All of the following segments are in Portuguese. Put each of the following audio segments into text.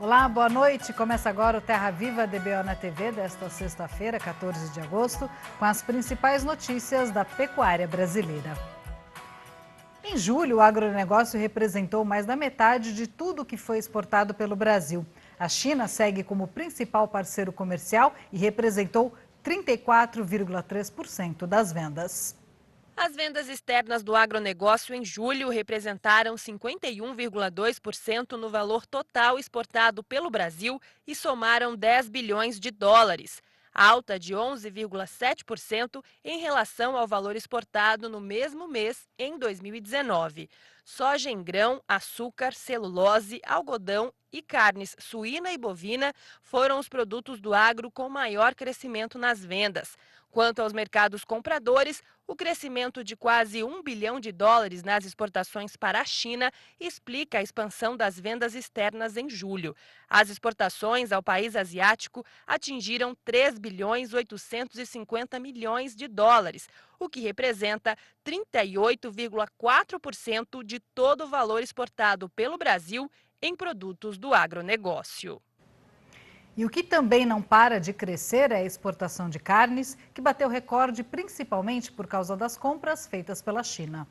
Olá, boa noite. Começa agora o Terra Viva DBO na TV desta sexta-feira, 14 de agosto, com as principais notícias da pecuária brasileira. Em julho, o agronegócio representou mais da metade de tudo que foi exportado pelo Brasil. A China segue como principal parceiro comercial e representou 34,3% das vendas. As vendas externas do agronegócio em julho representaram 51,2% no valor total exportado pelo Brasil e somaram 10 bilhões de dólares, alta de 11,7% em relação ao valor exportado no mesmo mês em 2019. Soja em grão, açúcar, celulose, algodão e carnes suína e bovina foram os produtos do agro com maior crescimento nas vendas. Quanto aos mercados compradores, o crescimento de quase 1 bilhão de dólares nas exportações para a China explica a expansão das vendas externas em julho. As exportações ao país asiático atingiram 3 bilhões 850 milhões de dólares, o que representa 38,4% de todo o valor exportado pelo Brasil em produtos do agronegócio. E o que também não para de crescer é a exportação de carnes, que bateu recorde principalmente por causa das compras feitas pela China.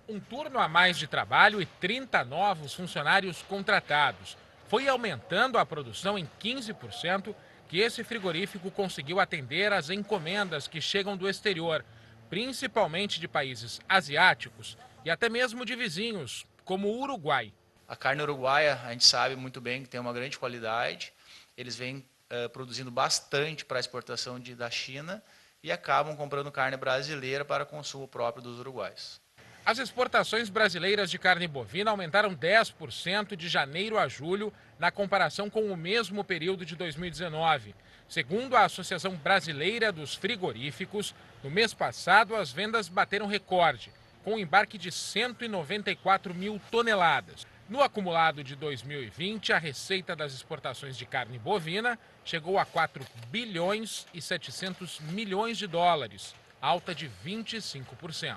Um turno a mais de trabalho e 30 novos funcionários contratados. Foi aumentando a produção em 15% que esse frigorífico conseguiu atender às encomendas que chegam do exterior, principalmente de países asiáticos e até mesmo de vizinhos, como o Uruguai. A carne uruguaia, a gente sabe muito bem que tem uma grande qualidade. Eles vêm produzindo bastante para a exportação da China e acabam comprando carne brasileira para consumo próprio dos uruguaios. As exportações brasileiras de carne bovina aumentaram 10% de janeiro a julho, na comparação com o mesmo período de 2019. Segundo a Associação Brasileira dos Frigoríficos, no mês passado as vendas bateram recorde, com um embarque de 194 mil toneladas. No acumulado de 2020, a receita das exportações de carne bovina chegou a 4 bilhões e 700 milhões de dólares, alta de 25%.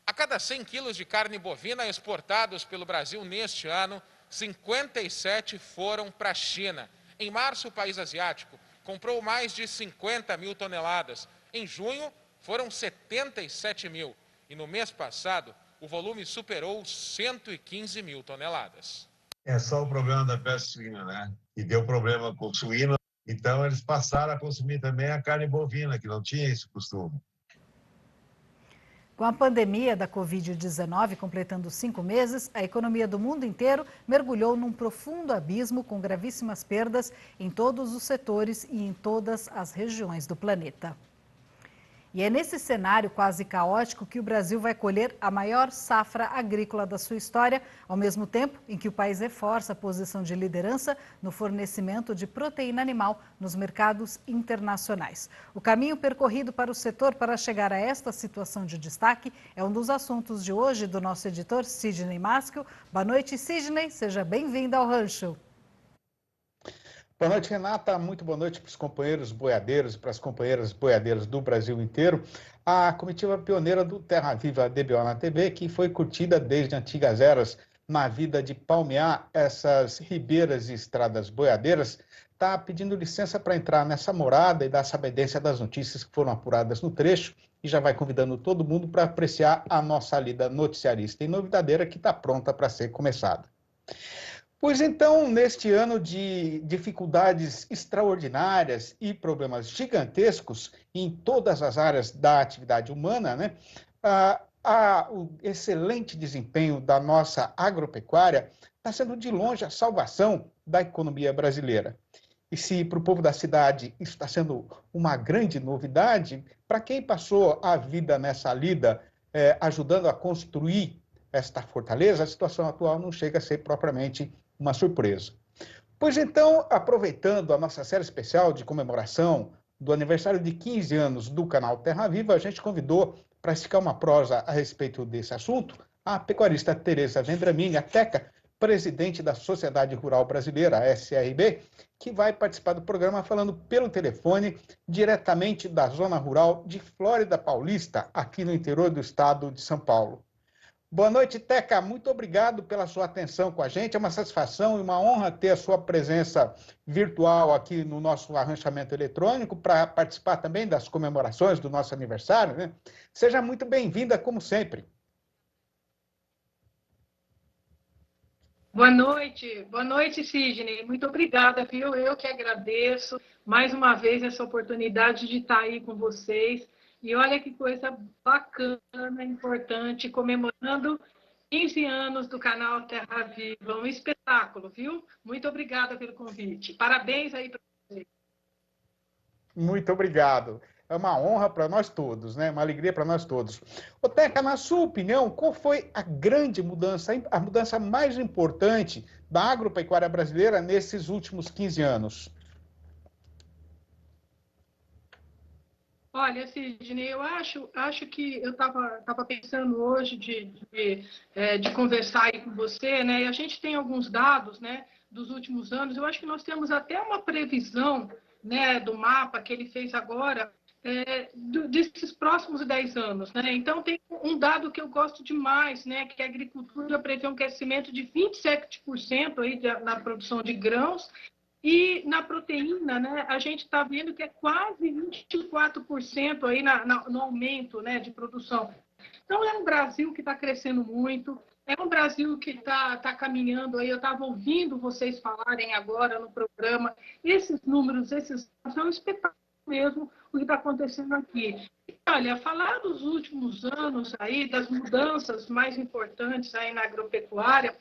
A cada 100 quilos de carne bovina exportados pelo Brasil neste ano, 57 foram para a China. Em março, o país asiático comprou mais de 50 mil toneladas. Em junho, foram 77 mil. E no mês passado, o volume superou 115 mil toneladas. É só o problema da peste suína, né? E deu problema com o suíno. Então, eles passaram a consumir também a carne bovina, que não tinha esse costume. Com a pandemia da Covid-19 completando 5 meses, a economia do mundo inteiro mergulhou num profundo abismo com gravíssimas perdas em todos os setores e em todas as regiões do planeta. E é nesse cenário quase caótico que o Brasil vai colher a maior safra agrícola da sua história, ao mesmo tempo em que o país reforça a posição de liderança no fornecimento de proteína animal nos mercados internacionais. O caminho percorrido para o setor para chegar a esta situação de destaque é um dos assuntos de hoje do nosso editor Sidney Maschio. Boa noite, Sidney. Seja bem-vindo ao Rancho. Boa noite, Renata. Muito boa noite para os companheiros boiadeiros e para as companheiras boiadeiras do Brasil inteiro. A comitiva pioneira do Terra Viva DBO na TV, que foi curtida desde antigas eras na vida de palmear essas ribeiras e estradas boiadeiras, está pedindo licença para entrar nessa morada e dar sabedência das notícias que foram apuradas no trecho e já vai convidando todo mundo para apreciar a nossa lida noticiarista e novidadeira que está pronta para ser começada. Pois então, neste ano de dificuldades extraordinárias e problemas gigantescos em todas as áreas da atividade humana, né, o excelente desempenho da nossa agropecuária está sendo de longe a salvação da economia brasileira. E se para o povo da cidade isso está sendo uma grande novidade, para quem passou a vida nessa lida, ajudando a construir esta fortaleza, a situação atual não chega a ser propriamente uma surpresa. Pois então, aproveitando a nossa série especial de comemoração do aniversário de 15 anos do canal Terra Viva, a gente convidou para esticar uma prosa a respeito desse assunto a pecuarista Tereza Vendramini, a Teca, presidente da Sociedade Rural Brasileira, a SRB, que vai participar do programa falando pelo telefone diretamente da zona rural de Flórida Paulista, aqui no interior do estado de São Paulo. Boa noite, Teca. Muito obrigado pela sua atenção com a gente. É uma satisfação e uma honra ter a sua presença virtual aqui no nosso arranchamento eletrônico para participar também das comemorações do nosso aniversário, né? Seja muito bem-vinda, como sempre. Boa noite, Sidney. Muito obrigada, viu? Eu que agradeço mais uma vez essa oportunidade de estar aí com vocês. E olha que coisa bacana, importante, comemorando 15 anos do canal Terra Viva. Um espetáculo, viu? Muito obrigada pelo convite. Parabéns aí para vocês. Muito obrigado. É uma honra para nós todos, né? Uma alegria para nós todos. Ô, Teca, na sua opinião, qual foi a grande mudança, a mudança mais importante da agropecuária brasileira nesses últimos 15 anos? Olha, Sidney, eu acho que eu estava pensando hoje de conversar aí com você, né? E a gente tem alguns dados, né, dos últimos anos. Eu acho que nós temos até uma previsão, né, do mapa que ele fez agora, desses próximos 10 anos, né? Então, tem um dado que eu gosto demais, né, que a agricultura prevê um crescimento de 27% aí na produção de grãos. E na proteína, né, a gente está vendo que é quase 24% aí no aumento, né, de produção. Então, é um Brasil que está crescendo muito, é um Brasil que tá caminhando aí. Eu estava ouvindo vocês falarem agora no programa, esses números, são um espetáculo mesmo o que está acontecendo aqui. Olha, falar dos últimos anos aí, das mudanças mais importantes aí na agropecuária,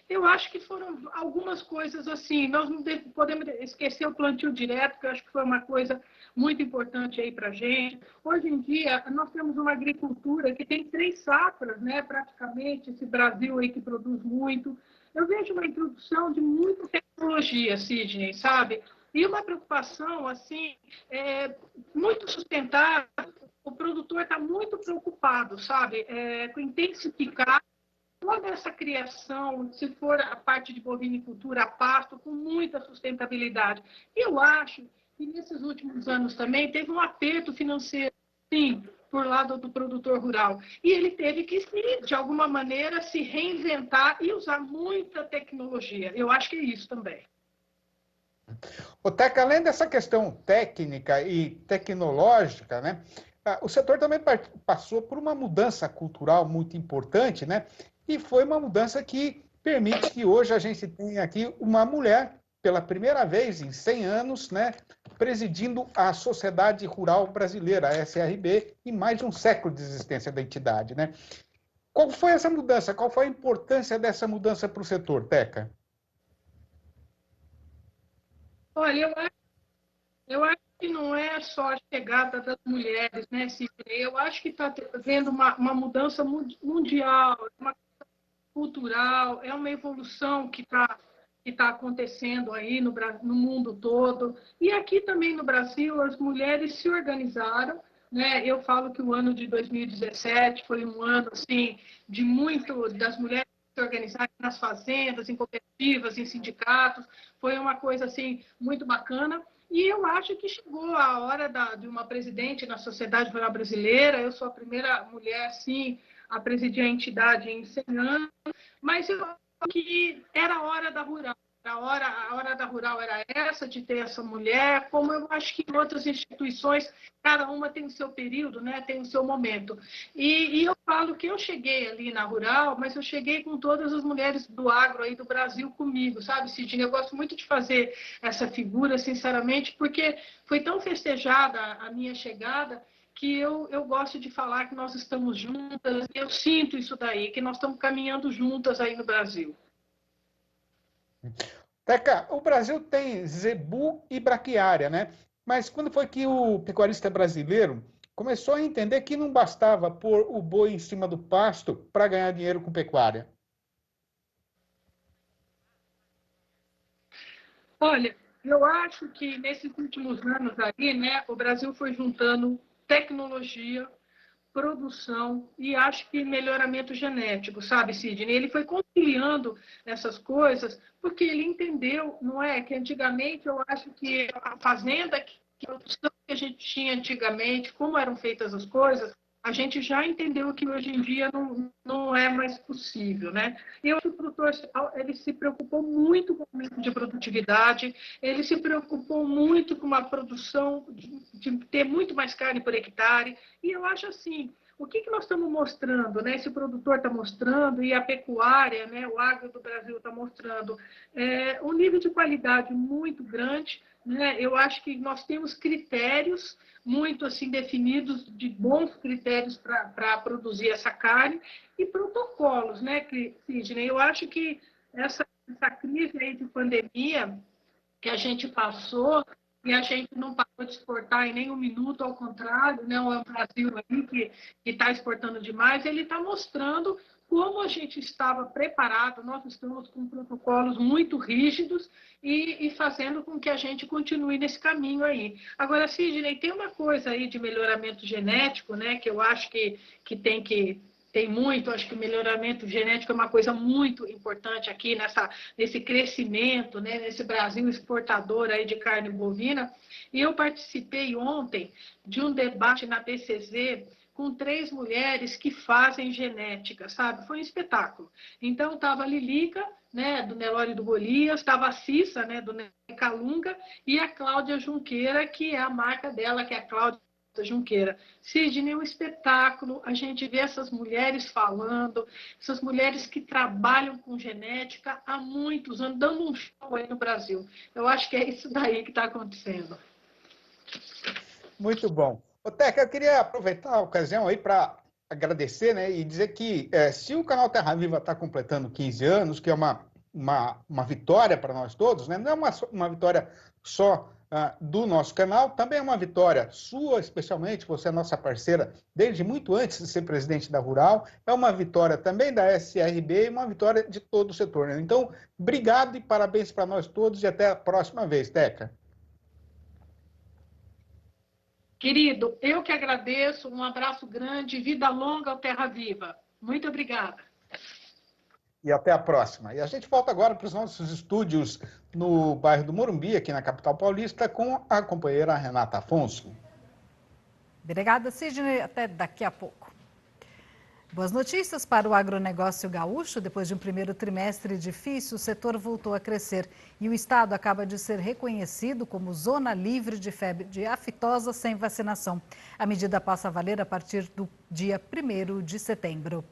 eu acho que foram algumas coisas assim. Nós não podemos esquecer o plantio direto, que eu acho que foi uma coisa muito importante aí para a gente. Hoje em dia, nós temos uma agricultura que tem 3 safras, né, praticamente, esse Brasil aí que produz muito. Eu vejo uma introdução de muita tecnologia, Sidney, sabe? E uma preocupação, assim, muito sustentável. O produtor está muito preocupado, sabe, com intensificar toda essa criação, se for a parte de bovinicultura, a pasto, com muita sustentabilidade. Eu acho que nesses últimos anos também teve um aperto financeiro, sim, por lado do produtor rural. E ele teve que, de alguma maneira, se reinventar e usar muita tecnologia. Eu acho que é isso também. Ô, Teca, além dessa questão técnica e tecnológica, né, o setor também passou por uma mudança cultural muito importante, né? E foi uma mudança que permite que hoje a gente tenha aqui uma mulher, pela primeira vez em 100 anos, né, presidindo a Sociedade Rural Brasileira, a SRB, em mais de um século de existência da entidade, né? Qual foi essa mudança? Qual foi a importância dessa mudança para o setor, Teca? Olha, eu acho que não é só a chegada das mulheres, né, Sidney? Eu acho que está havendo uma mudança mundial, uma cultural, é uma evolução que está acontecendo aí no mundo todo. E aqui também no Brasil, as mulheres se organizaram, né? Eu falo que o ano de 2017 foi um ano assim, de muito das mulheres se organizarem nas fazendas, em cooperativas, em sindicatos. Foi uma coisa assim, muito bacana. E eu acho que chegou a hora de uma presidente na Sociedade Rural Brasileira. Eu sou a primeira mulher, sim, a presidir a entidade em 100 anos, mas eu acho que era a hora da rural. A hora da rural era essa, de ter essa mulher, como eu acho que em outras instituições, cada uma tem o seu período, né? Tem o seu momento. E eu falo que eu cheguei ali na rural, mas eu cheguei com todas as mulheres do agro aí do Brasil comigo, sabe, Sidney? Eu gosto muito de fazer essa figura, sinceramente, porque foi tão festejada a minha chegada, que eu gosto de falar que nós estamos juntas, eu sinto isso daí, que nós estamos caminhando juntas aí no Brasil. Teca, o Brasil tem zebu e braquiária, né? Mas quando foi que o pecuarista brasileiro começou a entender que não bastava pôr o boi em cima do pasto para ganhar dinheiro com pecuária? Olha, eu acho que nesses últimos anos aí, né, o Brasil foi juntando tecnologia, produção e acho que melhoramento genético, sabe, Sidney? Ele foi conciliando essas coisas porque ele entendeu, não é? Que antigamente eu acho que a fazenda, que a produção que a gente tinha antigamente, como eram feitas as coisas, a gente já entendeu que hoje em dia não é mais possível, né? E o produtor, ele se preocupou muito com o aumento de produtividade, ele se preocupou muito com uma produção de ter muito mais carne por hectare, e eu acho assim, o que nós estamos mostrando, né? Esse produtor está mostrando e a pecuária, né? O agro do Brasil está mostrando um nível de qualidade muito grande, né? Eu acho que nós temos critérios muito assim definidos, de bons critérios para produzir essa carne e protocolos, né, Sidney? Eu acho que essa crise aí de pandemia que a gente passou, e a gente não parou de exportar em nenhum minuto, ao contrário, né? É um Brasil aí que está exportando demais, ele está mostrando como a gente estava preparado, nós estamos com protocolos muito rígidos e fazendo com que a gente continue nesse caminho aí. Agora, Sidney, tem uma coisa aí de melhoramento genético, né, que eu acho que tem muito, acho que o melhoramento genético é uma coisa muito importante aqui nesse crescimento, né, nesse Brasil exportador aí de carne bovina. E eu participei ontem de um debate na PCZ com 3 mulheres que fazem genética, sabe? Foi um espetáculo. Então, estava a Lilica, né, do Nelore do Golias, estava a Cissa, né, do Calunga, e a Cláudia Junqueira, que é a marca dela, que é a Cláudia Junqueira. Sidney, um espetáculo, a gente vê essas mulheres falando, essas mulheres que trabalham com genética há muitos anos, dando um show aí no Brasil. Eu acho que é isso daí que está acontecendo. Muito bom. Ô, Teca, eu queria aproveitar a ocasião aí para agradecer, né, e dizer que se o canal Terra Viva está completando 15 anos, que é uma vitória para nós todos, né, não é uma vitória só do nosso canal, também é uma vitória sua, especialmente, você é nossa parceira desde muito antes de ser presidente da Rural, é uma vitória também da SRB e uma vitória de todo o setor, né? Então, obrigado e parabéns para nós todos e até a próxima vez, Teca. Querido, eu que agradeço, um abraço grande, vida longa ao Terra Viva. Muito obrigada. E até a próxima. E a gente volta agora para os nossos estúdios no bairro do Morumbi, aqui na capital paulista, com a companheira Renata Afonso. Obrigada, Sidney. Até daqui a pouco. Boas notícias para o agronegócio gaúcho. Depois de um primeiro trimestre difícil, o setor voltou a crescer e o estado acaba de ser reconhecido como zona livre de febre de aftosa sem vacinação. A medida passa a valer a partir do dia 1º de setembro.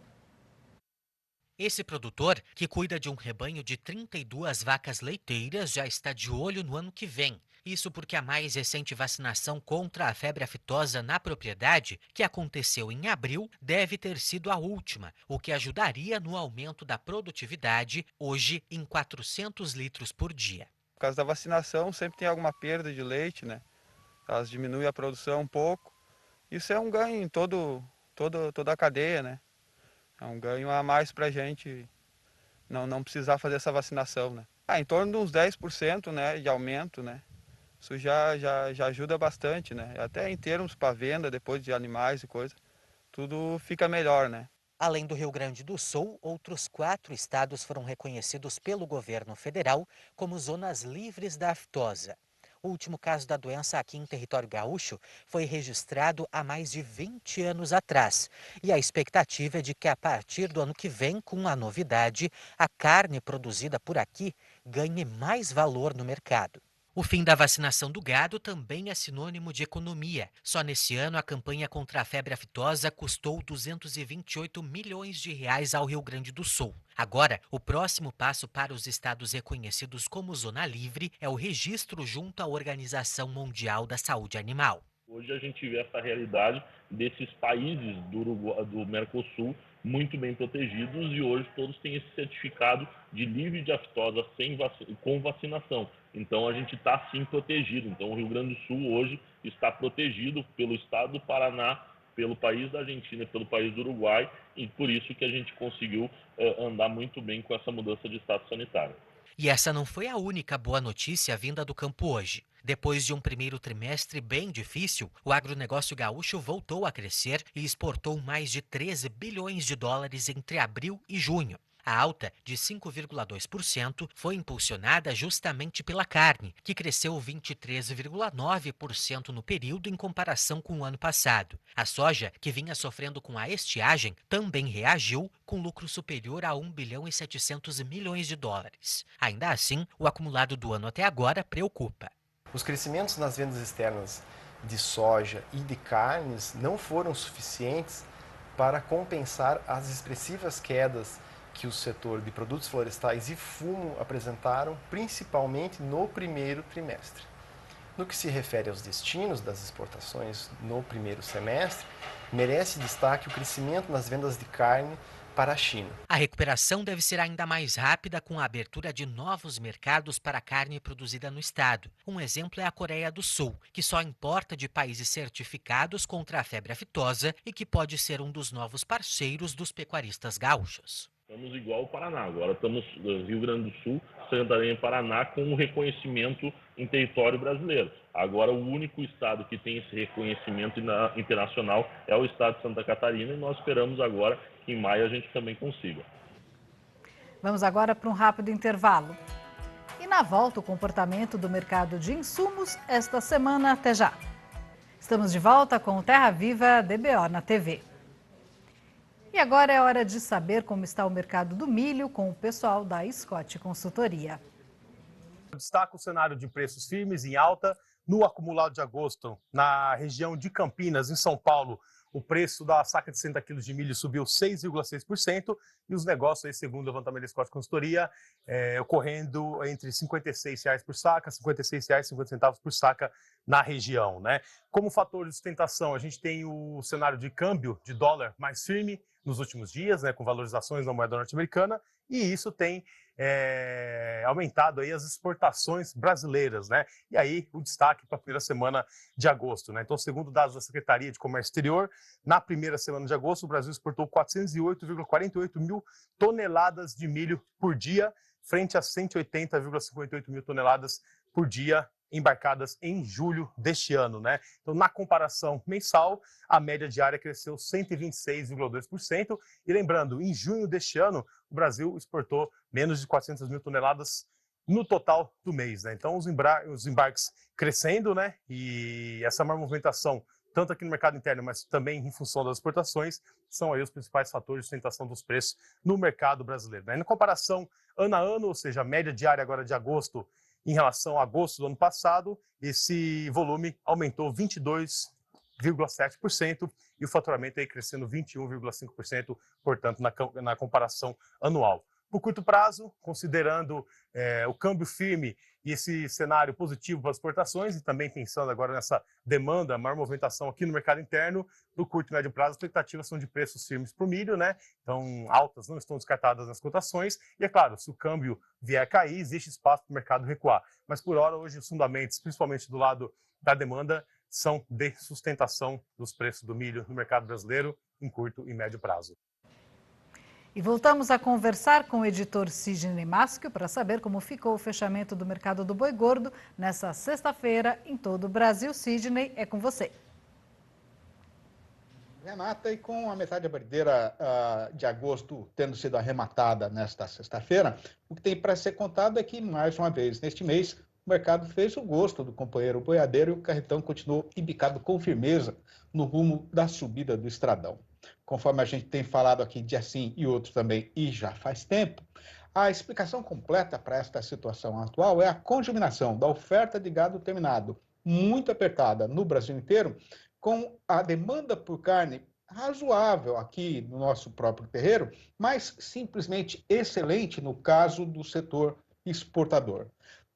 Esse produtor, que cuida de um rebanho de 32 vacas leiteiras, já está de olho no ano que vem. Isso porque a mais recente vacinação contra a febre aftosa na propriedade, que aconteceu em abril, deve ter sido a última, o que ajudaria no aumento da produtividade, hoje em 400 litros por dia. Por causa da vacinação, sempre tem alguma perda de leite, né? Elas diminuem a produção um pouco. Isso é um ganho em toda a cadeia, né? É um ganho a mais para a gente não precisar fazer essa vacinação, né? Em torno de uns 10%, né, de aumento, né? Isso já ajuda bastante, né? Até em termos para venda depois de animais e coisa, tudo fica melhor, né? Além do Rio Grande do Sul, outros 4 estados foram reconhecidos pelo governo federal como zonas livres da aftosa. O último caso da doença aqui em território gaúcho foi registrado há mais de 20 anos atrás. E a expectativa é de que a partir do ano que vem, com a novidade, a carne produzida por aqui ganhe mais valor no mercado. O fim da vacinação do gado também é sinônimo de economia. Só nesse ano, a campanha contra a febre aftosa custou 228 milhões de reais ao Rio Grande do Sul. Agora, o próximo passo para os estados reconhecidos como zona livre é o registro junto à Organização Mundial da Saúde Animal. Hoje a gente vê essa realidade desses países do Mercosul muito bem protegidos e hoje todos têm esse certificado de livre de aftosa com vacinação. Então a gente está sim protegido. Então o Rio Grande do Sul hoje está protegido pelo estado do Paraná, pelo país da Argentina e pelo país do Uruguai, e por isso que a gente conseguiu andar muito bem com essa mudança de status sanitário. E essa não foi a única boa notícia vinda do campo hoje. Depois de um primeiro trimestre bem difícil, o agronegócio gaúcho voltou a crescer e exportou mais de 13 bilhões de dólares entre abril e junho. A alta de 5,2% foi impulsionada justamente pela carne, que cresceu 23,9% no período em comparação com o ano passado. A soja, que vinha sofrendo com a estiagem, também reagiu com lucro superior a 1 bilhão e 700 milhões de dólares. Ainda assim, o acumulado do ano até agora preocupa. Os crescimentos nas vendas externas de soja e de carnes não foram suficientes para compensar as expressivas quedas que o setor de produtos florestais e fumo apresentaram, principalmente no primeiro trimestre. No que se refere aos destinos das exportações no primeiro semestre, merece destaque o crescimento nas vendas de carne para a China. A recuperação deve ser ainda mais rápida com a abertura de novos mercados para a carne produzida no estado. Um exemplo é a Coreia do Sul, que só importa de países certificados contra a febre aftosa e que pode ser um dos novos parceiros dos pecuaristas gaúchos. Estamos igual ao Paraná, agora estamos no Rio Grande do Sul, Santa Catarina e Paraná com um reconhecimento em território brasileiro. Agora o único estado que tem esse reconhecimento internacional é o estado de Santa Catarina e nós esperamos agora que em maio a gente também consiga. Vamos agora para um rápido intervalo. E na volta o comportamento do mercado de insumos esta semana. Até já. Estamos de volta com o Terra Viva DBO na TV. E agora é hora de saber como está o mercado do milho com o pessoal da Scott Consultoria. Destaca o cenário de preços firmes em alta no acumulado de agosto. Na região de Campinas, em São Paulo, o preço da saca de 60 quilos de milho subiu 6,6% e os negócios, aí, segundo o levantamento da Scott Consultoria, ocorrendo entre R$ 56,00 por saca, R$ 56,50 por saca na região, né? Como fator de sustentação, a gente tem o cenário de câmbio de dólar mais firme nos últimos dias, né, com valorizações na moeda norte-americana, e isso tem aumentado aí as exportações brasileiras, né? E aí o destaque para a primeira semana de agosto, né? Então, segundo dados da Secretaria de Comércio Exterior, na primeira semana de agosto, o Brasil exportou 408,48 mil toneladas de milho por dia, frente a 180,58 mil toneladas por dia embarcadas em julho deste ano, né? Então, na comparação mensal, a média diária cresceu 126,2%. E lembrando, em junho deste ano, o Brasil exportou menos de 400 mil toneladas no total do mês, né? Então, os embarques crescendo, né? E essa maior movimentação, tanto aqui no mercado interno, mas também em função das exportações, são aí os principais fatores de sustentação dos preços no mercado brasileiro, né? Na comparação ano a ano, ou seja, a média diária agora de agosto em relação a agosto do ano passado, esse volume aumentou 22,7% e o faturamento aí crescendo 21,5%, portanto, na comparação anual. Por curto prazo, considerando o câmbio firme e esse cenário positivo para as exportações e também pensando agora nessa demanda, maior movimentação aqui no mercado interno, no curto e médio prazo, as expectativas são de preços firmes para o milho, né? Então, altas não estão descartadas nas cotações. E é claro, se o câmbio vier a cair, existe espaço para o mercado recuar. Mas por hora, hoje, os fundamentos, principalmente do lado da demanda, são de sustentação dos preços do milho no mercado brasileiro em curto e médio prazo. E voltamos a conversar com o editor Sidney Maschio para saber como ficou o fechamento do mercado do boi gordo nessa sexta-feira em todo o Brasil. Sidney, é com você. Renata, e com a metade da brideira de agosto tendo sido arrematada nesta sexta-feira, o que tem para ser contado é que, mais uma vez, neste mês, o mercado fez o gosto do companheiro boiadeiro e o carretão continuou embicado com firmeza no rumo da subida do estradão. Conforme a gente tem falado aqui de assim e outros também, e já faz tempo, a explicação completa para esta situação atual é a conjuminação da oferta de gado terminado, muito apertada no Brasil inteiro, com a demanda por carne razoável aqui no nosso próprio terreiro, mas simplesmente excelente no caso do setor exportador.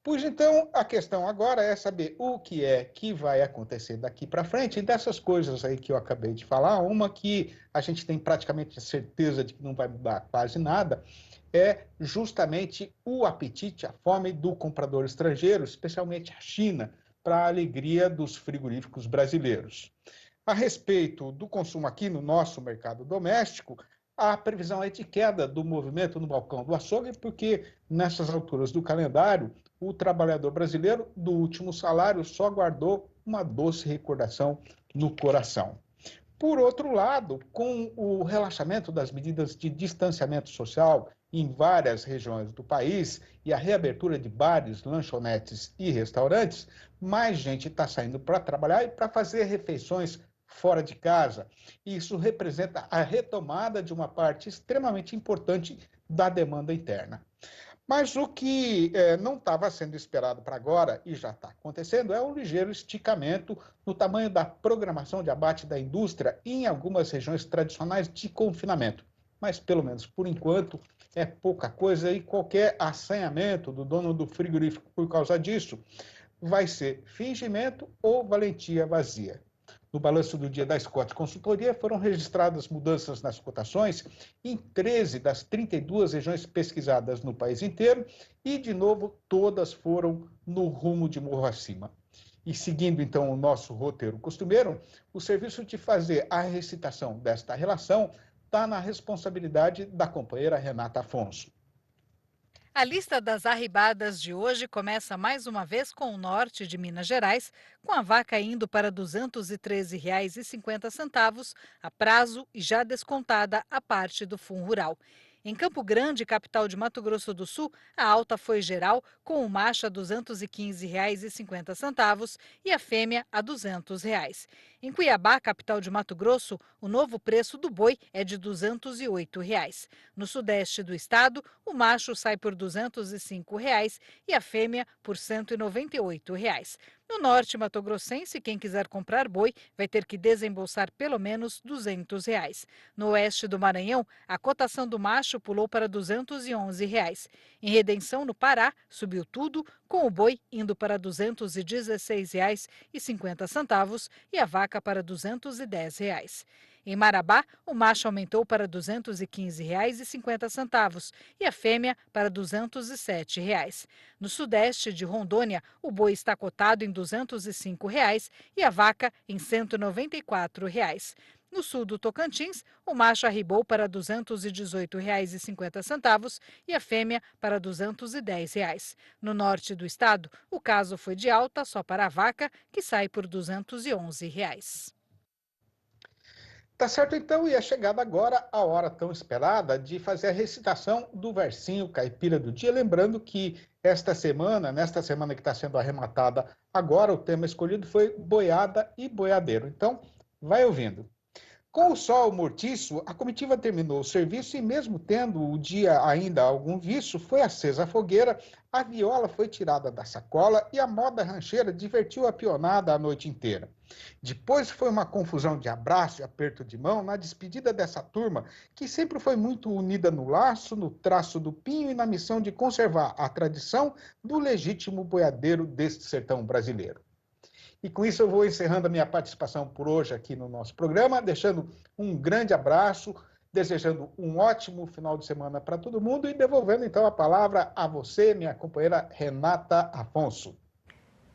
Pois então, a questão agora é saber o que é que vai acontecer daqui para frente. E dessas coisas aí que eu acabei de falar, uma que a gente tem praticamente certeza de que não vai mudar quase nada, é justamente o apetite, a fome do comprador estrangeiro, especialmente a China, para a alegria dos frigoríficos brasileiros. A respeito do consumo aqui no nosso mercado doméstico, a previsão é de queda do movimento no balcão do açougue, porque nessas alturas do calendário, o trabalhador brasileiro do último salário só guardou uma doce recordação no coração. Por outro lado, com o relaxamento das medidas de distanciamento social em várias regiões do país e a reabertura de bares, lanchonetes e restaurantes, mais gente está saindo para trabalhar e para fazer refeições fora de casa. Isso representa a retomada de uma parte extremamente importante da demanda interna. Mas o que não estava sendo esperado para agora, e já está acontecendo, é um ligeiro esticamento no tamanho da programação de abate da indústria em algumas regiões tradicionais de confinamento. Mas, pelo menos por enquanto, é pouca coisa e qualquer assanhamento do dono do frigorífico por causa disso vai ser fingimento ou valentia vazia. No balanço do dia da Scott Consultoria, foram registradas mudanças nas cotações em 13 das 32 regiões pesquisadas no país inteiro e, de novo, todas foram no rumo de morro acima. E seguindo, então, o nosso roteiro costumeiro, o serviço de fazer a recitação desta relação está na responsabilidade da companheira Renata Afonso. A lista das arribadas de hoje começa mais uma vez com o norte de Minas Gerais, com a vaca indo para R$ 213,50 a prazo e já descontada a parte do Fundo Rural. Em Campo Grande, capital de Mato Grosso do Sul, a alta foi geral, com o macho a R$ 215,50 e a fêmea a R$ 200. Em Cuiabá, capital de Mato Grosso, o novo preço do boi é de R$ 208. No sudeste do estado, o macho sai por R$ 205 e a fêmea por R$ 198. No norte mato-grossense, quem quiser comprar boi vai ter que desembolsar pelo menos R$ 200. No oeste do Maranhão, a cotação do macho pulou para R$ 211. Em Redenção, no Pará, subiu tudo, com o boi indo para R$ 216,50 e a vaca para R$ 210. Em Marabá, o macho aumentou para R$ 215,50 e a fêmea para R$ 207. No sudeste de Rondônia, o boi está cotado em R$ 205 e a vaca em R$ 194. No sul do Tocantins, o macho arribou para R$ 218,50 e a fêmea para R$ 210. No norte do estado, o caso foi de alta só para a vaca, que sai por R$ 211. Tá certo, então, e é chegada agora a hora tão esperada de fazer a recitação do versinho caipira do dia. Lembrando que nesta semana que está sendo arrematada agora, o tema escolhido foi boiada e boiadeiro. Então, vai ouvindo. Com o sol mortiço, a comitiva terminou o serviço e, mesmo tendo o dia ainda algum viço, foi acesa a fogueira, a viola foi tirada da sacola e a moda rancheira divertiu a pionada a noite inteira. Depois foi uma confusão de abraço e aperto de mão na despedida dessa turma, que sempre foi muito unida no laço, no traço do pinho e na missão de conservar a tradição do legítimo boiadeiro deste sertão brasileiro. E com isso eu vou encerrando a minha participação por hoje aqui no nosso programa, deixando um grande abraço, desejando um ótimo final de semana para todo mundo e devolvendo então a palavra a você, minha companheira Renata Afonso.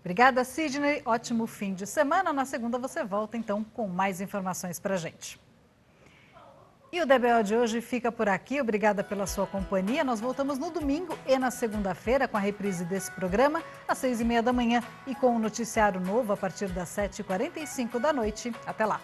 Obrigada, Sidney. Ótimo fim de semana. Na segunda você volta então com mais informações para a gente. E o DBO de hoje fica por aqui. Obrigada pela sua companhia. Nós voltamos no domingo e na segunda-feira com a reprise desse programa às 6h30 da manhã e com um noticiário novo a partir das 7h45 da noite. Até lá.